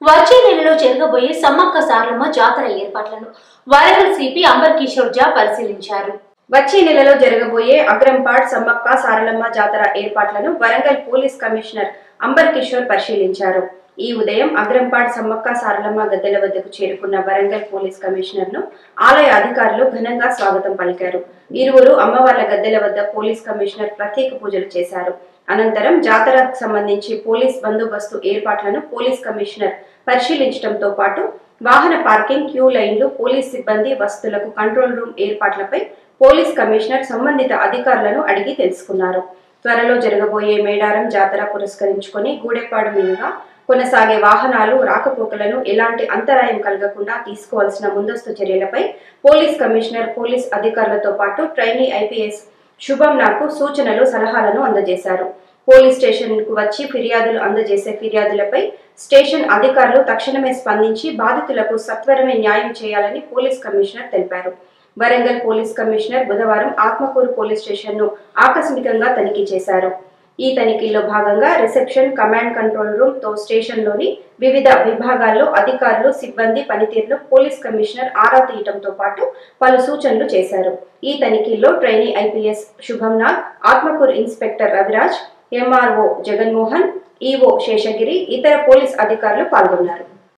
వచ్చే నెలలో జరగబోయే సమ్మక్క సారలమ్మ జాతర ఏర్పాట్లను వరంగల్ సిపి అంబర్ కిషోర్ జా పరిశీలించారు. వచ్చే నెలలో జరగబోయే అగ్రంపాడ్ సమ్మక్క సారలమ్మ జాతర ఏర్పాట్లను వరంగల్ పోలీస్ కమిషనర్ అంబర్ కిషోర్ పరిశీలించారు. ఈ ఉదయం అగ్రంపాడ్ సమ్మక్క సారలమ్మ గద్దెల వద్దకు చేరుకున్న వరంగల్ పోలీస్ కమిషనర్ ను ఆలయ అధికారులు ఘనంగా స్వాగతం పలికారు. ఇరువురు అమ్మవార్ల గద్దెల వద్ద పోలీస్ కమిషనర్ ప్రత్యేక పూజలు చేశారు. అనంతరం జాతరకు సంబంధించి పోలీస్ బందోబస్తు ఏర్పాట్లను పోలీస్ కమిషనర్ పరిశీలించడంతో పాటు వాహన పార్కింగ్, క్యూ లైన్లు, పోలీస్ సిబ్బంది వసతులకు కంట్రోల్ రూమ్ ఏర్పాట్లపై పోలీస్ కమిషనర్ సంబంధిత అధికారులను అడిగి తెలుసుకున్నారు. త్వరలో జరగబోయే మేడారం జాతర పురస్కరించుకొని గూడెపాడు మీదుగా కొనసాగే వాహనాలు రాకపోకలను ఎలాంటి అంతరాయం కలగకుండా తీసుకోవాల్సిన ముందస్తు చర్యలపై పోలీస్ కమిషనర్ పోలీస్ అధికారులతో పాటు ట్రైనీ ఐపీఎస్ శుభం నాకు సూచనలు, సలహాలను అందజేశారు. పోలీస్ స్టేషన్ కు వచ్చి ఫిర్యాదులు అందజేసే ఫిర్యాదులపై స్టేషన్ అధికారులు తక్షణమే స్పందించి బాధితులకు సత్వరమే న్యాయం చేయాలని పోలీస్ కమిషనర్ తెలిపారు. వరంగల్ పోలీస్ కమిషనర్ బుధవారం ఆత్మకూరు పోలీస్ స్టేషన్ ను ఆకస్మికంగా తనిఖీ చేశారు. ఈ తనిఖీలో భాగంగా రిసెప్షన్, కమాండ్ కంట్రోల్ రూమ్ తో స్టేషన్ లోని వివిధ విభాగాల్లో అధికారులు, సిబ్బంది పనితీరును పోలీస్ కమిషనర్ ఆరా తీయటంతో పాటు పలు సూచనలు చేశారు. ఈ తనిఖీల్లో trainee IPS Shubhamnath, Atmakur inspector Raviraj, MRO Jaganmohan, EO Seshagiri, ఇతర పోలీస్ అధికారులు పాల్గొన్నారు.